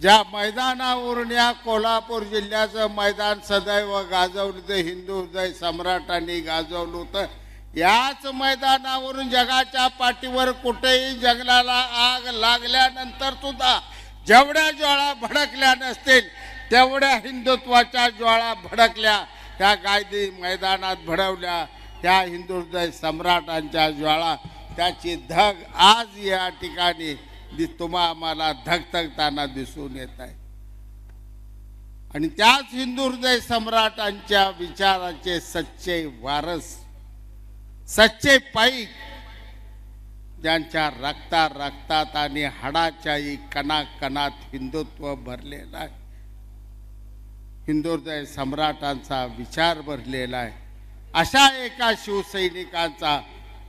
ज्या मैदानावरून या कोल्हापूर जिल्ह्याचं मैदान सदैव गाजवलं ते हिंदू हृदय सम्राटांनी गाजवलं होतं, याच मैदानावरून जगाच्या पाठीवर कुठेही जंगलाला आग लागल्यानंतर सुद्धा जेवढ्या ज्वाळा भडकल्या नसतील तेवढ्या हिंदुत्वाच्या ज्वाळा भडकल्या, त्या गायदी मैदानात भडवल्या त्या हिंदू हृदय सम्राटांच्या ज्वाळा, त्याची धग आज या ठिकाणी आम्हाला धगधगताना दिसून येत आहे। आणि त्याच हिंदू हृदय सम्राटांच्या विचाराचे सच्चे वारस, सच्चे पाईक, ज्यांच्या रक्तात आणि हाडाच्याही कणाकणात हिंदुत्व भरलेला आहे, हिंदू हृदय सम्राटांचा विचार भरलेला आहे, अशा एका शिवसैनिकांचा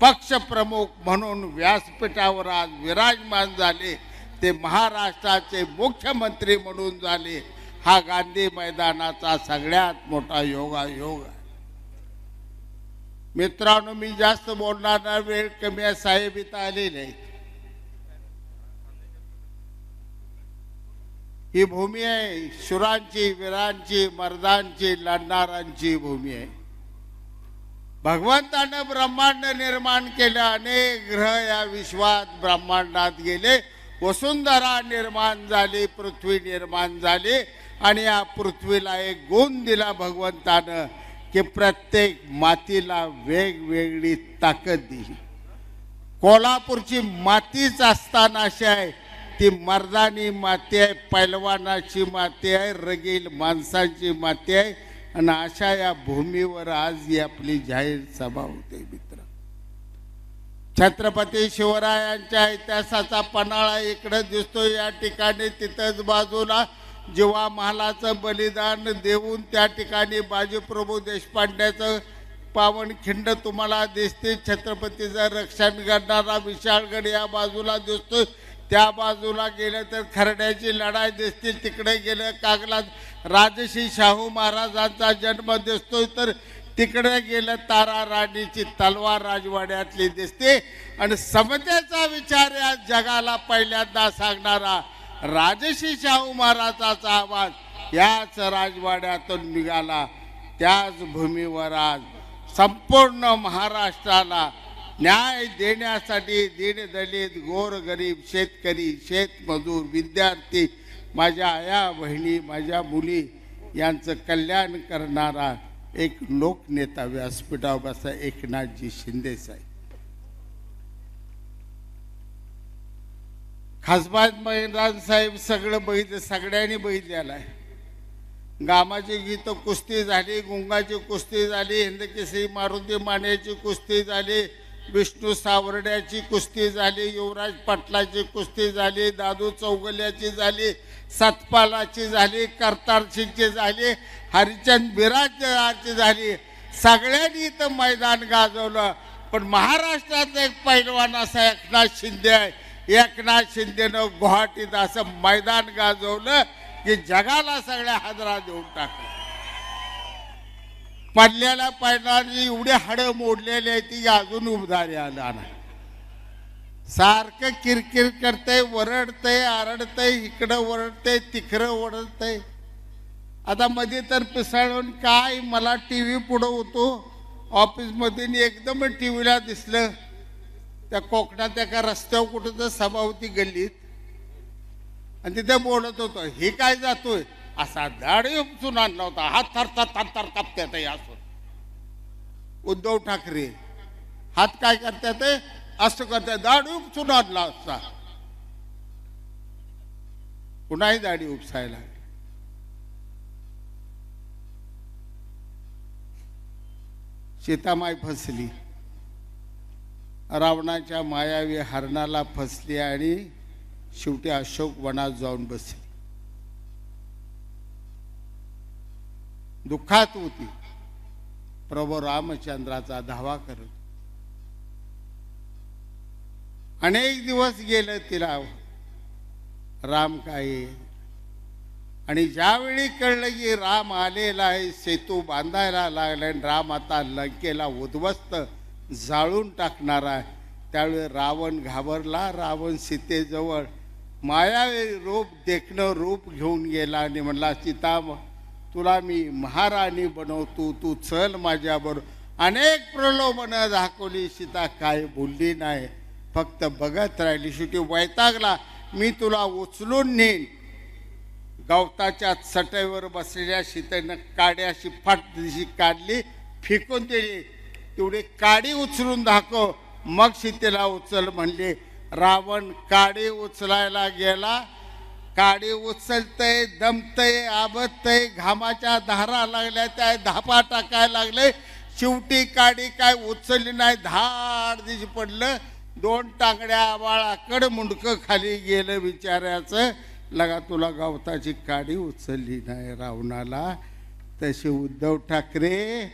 पक्षप्रमुख म्हणून व्यासपीठावर आज विराजमान झाले, ते महाराष्ट्राचे मुख्यमंत्री म्हणून झाले, हा गांधी मैदानाचा सगळ्यात मोठा योगायोग आहे। मित्रांनो, मी जास्त बोलणार नाही, वेळ कमी आहे, साहेब इथं आलेले आहेत। ही भूमी आहे शुरांची, वीरांची, मर्दांची, लढणाऱ्यांची भूमी आहे। भगवंतानं ब्रह्मांड निर्माण केलं, अनेक ग्रह या विश्वात ब्रह्मांडात गेले, वसुंधरा निर्माण झाली, पृथ्वी निर्माण झाली, आणि या पृथ्वीला एक गुण दिला भगवंतानं की प्रत्येक मातीला वेगवेगळी ताकद दिली। कोल्हापूरची मातीच असताना अशी आहे, ती मर्दानी माती आहे, पैलवानाची माती आहे, रगील माणसांची माती आहे, आणि अशा या भूमीवर आज ही आपली जाहीर सभा होते। मित्र, छत्रपती शिवरायांच्या इतिहासाचा पन्हाळा इकडे दिसतो या ठिकाणी, तिथंच बाजूला जिवा महालाचं बलिदान देऊन त्या ठिकाणी बाजीप्रभू देशपांड्याचं पावनखिंड तुम्हाला दिसते, छत्रपतीचं रक्षण करणारा विशाळगड या बाजूला दिसतो, त्या बाजूला गेलं तर खरड्याची लढाई दिसते, तिकडे गेलं कागलात राजश्री शाहू महाराजांचा जन्म दिसतोय, तर तिकडे गेलं तारा राणीची तलवार राजवाड्यातली दिसते, आणि समतेचा विचार या जगाला पहिल्यांदा सांगणारा राजश्री शाहू महाराजांचा आवाज याच राजवाड्यातून निघाला। त्याच भूमीवर आज संपूर्ण महाराष्ट्राला न्याय देण्यासाठी दीनदलित, गोरगरीब, शेतकरी, शेतमजूर, विद्यार्थी, माझ्या आया बहिणी, माझ्या मुली यांचं कल्याण करणारा एक लोकनेता व्यासपीठावर बसा एकनाथजी शिंदे साहेब। खासबाज मैदान साहेब सगळं बघितलं, सगळ्यांनी बघितलेलं आहे। गामाची गीतं कुस्ती झाली, गुंगाची कुस्ती झाली, हिंदकेसरी मारुती मानेची कुस्ती झाली, विष्णू सावर्ड्याची कुस्ती झाली, युवराज पाटलाची कुस्ती झाली, दादू चौगल्याची झाली, सतपालाची झाली, करतार सिंगची झाली, हरिचंद बिराजदारची झाली, सगळ्यांनी इथं मैदान गाजवलं। पण महाराष्ट्रात एक पैलवान असा एकनाथ शिंदे आहे, एकनाथ शिंदेनं गुवाहाटीत असं मैदान गाजवलं की जगाला सगळ्या हादरा देऊन टाकलं। पडलेल्या पैलवानाची एवढी हाडं मोडलेली आहे ती अजून उभारी आला नाही, सारखं किरकिर करतंय, वरडतंय, आरडतंय, इकडं वरडतंय, तिकडं वरडतंय। आता मध्ये तर पिसाळून काय मला टीव्ही पुढं होतो ऑफिसमध्ये, एकदम टीव्हीला दिसलं त्या कोकणात एका रस्त्यावर कुठं तर सभा होती गल्लीत, आणि तिथे बोलत होतं, हे काय जातोय, असा दाढी उपसून आणला होता, हात थरथर कापतात असं। उद्धव ठाकरे हात काय करतात, असं करतात, दाढी उपसून आणला असता, पुन्हाही दाढी उपसायला। सीतामाई फसली, रावणाच्या मायावी हरणाला फसली, आणि शेवटी अशोक वनात जाऊन बसली, दुःखात होती, प्रभू रामचंद्राचा धावा करत। अनेक दिवस गेले तिला राम काय, आणि ज्यावेळी कळलं की राम आलेला आहे, सेतू बांधायला लागला, राम आता लंकेला उद्ध्वस्त जाळून टाकणार आहे, त्यावेळी रावण घाबरला। रावण सीतेजवळ मायावी रूप देखणं रूप घेऊन गेला आणि म्हणला सीता तुला मी महाराणी बनवतो, तू चल माझ्याबरोबर. अनेक प्रलोभनं दाखवली, सीता काय बोलली नाही, फक्त बघत राहिली. शेवटी वैतागला, मी तुला उचलून नेईन. गवताच्या चटईवर बसलेल्या सीतेनं काडी अशी फाट दिशी काढली, फेकून दिली. तेवढी काडी उचलून दाखव, मग सीतेला उचल म्हणले. रावण काडी उचलायला गेला, काडी उचलतय, दमतय, आबतय, घामाच्या धारा लागल्या, त्या धापा टाकायला लागले. शेवटी काडी काय उचलली नाही, धाड दिशी पडलं. 2 टांगड्या आवाळाकड मुंडकं खाली गेलं बिचाऱ्याचं. लगा तुला गवताची काडी उचलली नाही रावणाला. तसे उद्धव ठाकरे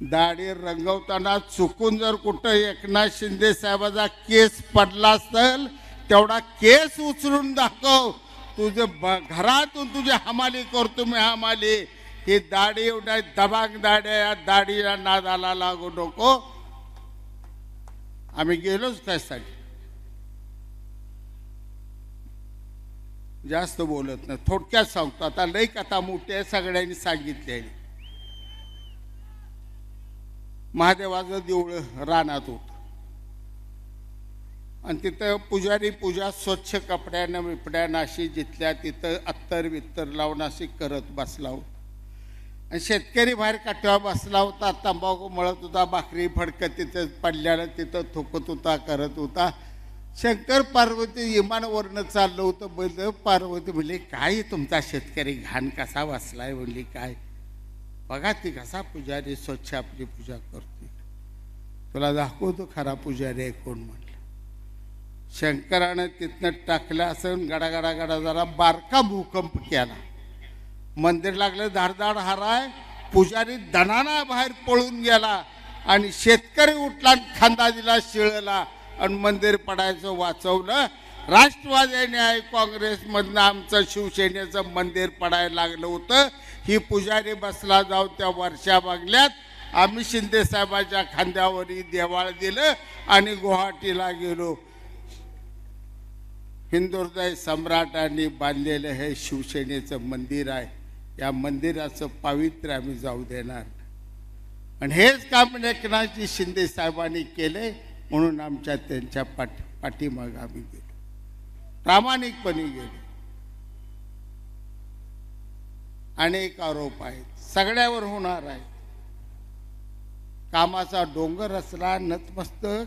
दाढी रंगवताना चुकून जर कुठं एकनाथ शिंदे साहेबाचा केस पडला असेल, तेवढा केस उचलून दाखव. तुझं घरातून तुझी हमाली करतो मी हमाली. ही दाढी एवढ्या दबाग दाढ्या, या दाढीला नादाला लागू नको. आम्ही गेलोच त्यासाठी. जास्त बोलत नाही, थोडक्यात सांगतो. आता लई कथा मोठी आहे, सगळ्यांनी सांगितली. महादेवाचं देऊळ रानात होतं आणि तिथं पुजारी पूजा स्वच्छ कपड्यानं बिपड्यानं अशी जिथल्या तिथं अत्तर बित्तर लावून अशी करत बसला होता. आणि शेतकरी बाहेर काठ्यावर बसला होता, तंबाखू मळत होता, भाकरी फडकत तिथं पडल्यानं तिथं थुकत होता, करत होता. शंकर पार्वती विमानावरनं चाललं होतं. बैल पार्वती म्हणली, काय तुमचा शेतकरी घाण कसा बसलाय. म्हणली, काय बघा ती कसा पुजारी स्वच्छ आपली पूजा करते, तुला दाखवतो खरा पुजारी आहे कोण. म्हणलं शंकरानं तिथनं टाकलं असं. गडागडा गडा जरा बारका भूकंप केला, मंदिर लागलं धाडधाड हाराय. पुजारी दणाना बाहेर पळून गेला आणि शेतकरी उठला आणि खांदा दिला शिळला आणि मंदिर पडायचं वाचवलं. राष्ट्रवादी आहे काँग्रेसमधनं आमचं शिवसेनेचं मंदिर पडायला लागलं होतं. ही पुजारी बसला जाऊ त्या वर्षा बागल्यात. आम्ही शिंदे साहेबाच्या खांद्यावरही देवाळ दिलं आणि गुवाहाटीला गेलो. हिंदुहृदय सम्राटांनी बांधलेलं हे शिवसेनेचं मंदिर आहे. या मंदिराचं पावित्र्य आम्ही जाऊ देणार. आणि हेच काम एकनाथजी शिंदे साहेबांनी केले, म्हणून आमच्या त्यांच्या पाठीमागं आम्ही गेलो, प्रामाणिकपणे गेलो. अनेक आरोप आहेत, सगळ्यावर होणार आहे. कामाचा डोंगर असला नतमस्तक.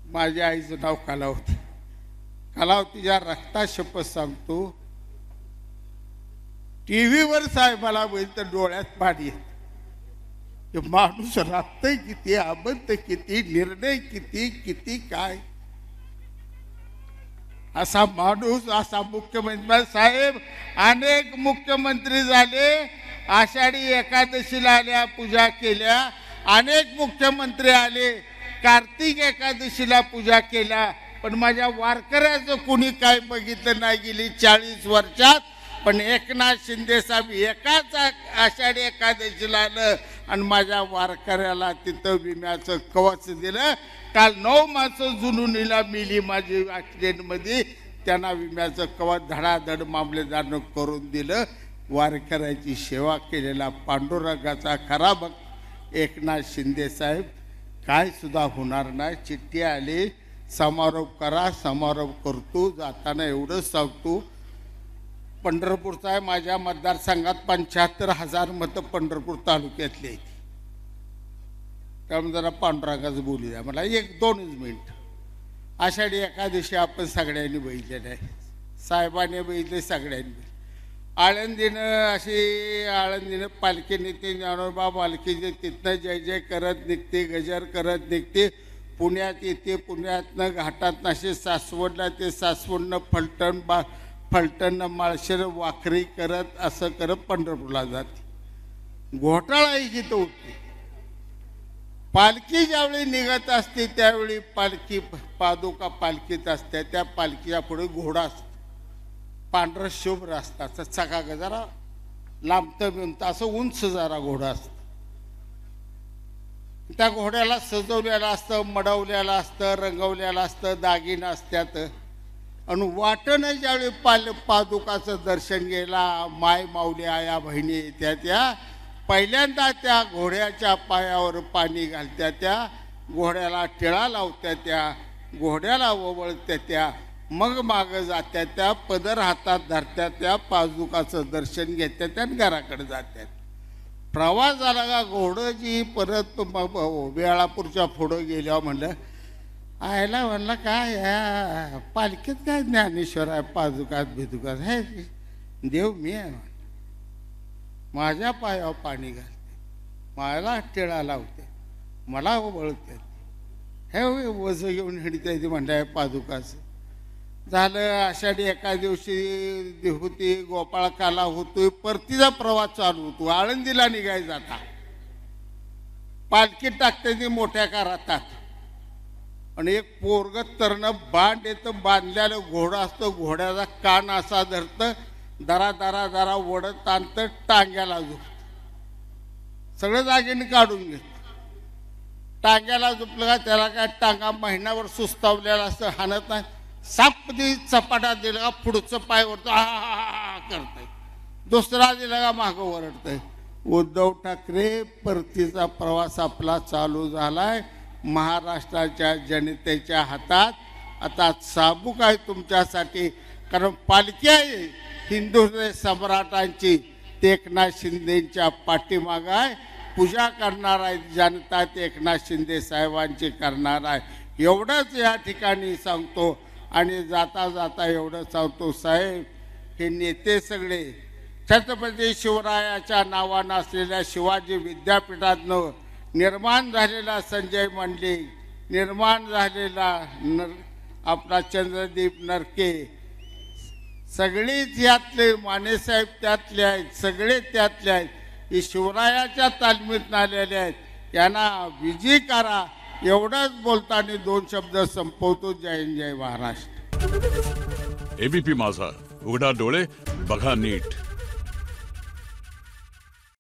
माझ्या आईचं नाव कलावती. कलावतीच्या रक्ता शपथ सांगतो, टीव्हीवर साहेबाला बघितलं तर डोळ्यात पाणी येत. माणूस राबतय किती, आबंत किती, निर्णय किती किती काय. असा माणूस, असा मुख्यमंत्री. साहेब अनेक मुख्यमंत्री झाले, आषाढी एकादशीला आल्या, पूजा केल्या. अनेक मुख्यमंत्री आले, कार्तिक एकादशीला पूजा केल्या. पण माझ्या वारकऱ्याचं कुणी काय बघितलं नाही गेली 40 वर्षात. पण एकनाथ शिंदे साहेब एकाच आषाढी एकादशीला आलं आणि माझ्या वारकऱ्याला तिथं विम्याचं कवच दिलं. काल 9 माणसं जुनुनीला मिली माझी ॲक्सिडेंटमध्ये, त्यांना विम्याचं कवच धडाधड मामलेदारनं करून दिलं. वारकऱ्याची सेवा केलेला पांडुरंगाचा खरा भक्त एकनाथ शिंदे साहेब. काय सुद्धा होणार नाही. चिठ्ठी आली, समारोप करा, समारोप करतो. जाताना एवढंच सांगतो, पंढरपूरचा आहे, माझ्या मतदारसंघात 75,000 मतं पंढरपूर तालुक्यातली आहेत. त्यामुळे जरा पांडुरंगाचं बोलू द्या मला 1-2 मिनिट. आषाढी एकादशी आपण सगळ्यांनी बघितलेलं आहे, साहेबांनी बघितले, सगळ्यांनी. आळंदीनं पालखी निघते, ज्ञानोबा पालखीचे तिथनं जय जय करत निघते, गजर करत निघते, पुण्यात येते. पुण्यातनं घाटातनं असे सासवडला ते, सासवडनं फलटणनं माळशेर वाखरी करत असं करत पंढरपूरला जाते. घोटाळाही तिथं होती. पालखी ज्यावेळी निघत असते त्यावेळी पालखी पादुका पालखीत असते, त्या पालखीच्या पुढे घोडा असतो, पांढरं शुभ्र असतं, चका जरा लांबतं बिंबतं असं उंच जरा घोडा असतं. त्या घोड्याला सजवलेलं असतं, मडवलेलं असतं, रंगवलेलं असतं, दागिनं असतात. आणि वाटणं ज्यावेळी पादुकाचं दर्शन गेला, माय माऊली आया बहिणी येत्या त्या पहिल्यांदा त्या घोड्याच्या पायावर पाणी घालत्या, त्या घोड्याला टिळा लावत्या, त्या घोड्याला ओवळत्या, त्या मग मागं जात्या, त्या पदर हातात धरत्या, त्या पादुकाचं दर्शन घेत्या, त्या घराकडे जात्यात. प्रवास झाला का घोडं जी परत वेळापूरच्या पुढं गेल्यावर म्हणलं आयला म्हणलं काय या पालखीत काय ज्ञानेश्वर आहे, पादुकात भिदुकात हे देव मी आहे. माझ्या पायावर पाणी घालते, मला टिळा लावते, मला वळते, हे वज घेऊन हिडते म्हणलं पादुकाचं. झालं आषाढी एका दिवशी होती, गोपाळकाला होतोय, परतीचा प्रवास चालू होतो. आळंदीला निघाय जाता पालखी टाकते ती मोठ्या कारातात आणि एक पोरग तरण बांध येतं, बांधलेलं घोडं असतं, घोड्याचा कान असा धरतं, दरा दरा दरा वडत आणतं, टांग्याला झोपत, सगळं जागेने काढून घेत. टांग्याला झोपलं का त्याला काय टांगा महिनाभर सुस्तावलेला असतं, हाणत नाही, सापदी चपाटा दिला का पुढचं पाय वरतो हा करतंय, दुसरा दिला का मागं वरडतंय. उद्धव ठाकरे परतीचा प्रवास आपला चालू झालाय. महाराष्ट्राच्या जनतेच्या हातात आता चाबूक आहे तुमच्यासाठी, कारण पालखी आहे हिंदू सम्राटांची, ते एकनाथ शिंदेच्या पाठीमागं आहे. पूजा करणार आहे जनता, ते एकनाथ शिंदे साहेबांची करणार आहे. एवढंच या ठिकाणी सांगतो. आणि जाता जाता एवढं सांगतो साहेब, हे नेते सगळे छत्रपती शिवरायाच्या नावानं असलेल्या शिवाजी विद्यापीठातनं निर्माण झालेला संजय मंडलिक, निर्माण झालेला आपला चंद्रदीप नरके, सगळेच यातले, मानेसाहेब त्यातले आहेत, सगळे त्यातले आहेत. हे शिवरायाच्या तालमीत आलेले आहेत, यांना विजयी करा. एवढंच बोलताना दोन शब्द संपवतो. जय हिंद, जय महाराष्ट्र. एबीपी माझा, उघडा डोळे बघा नीट.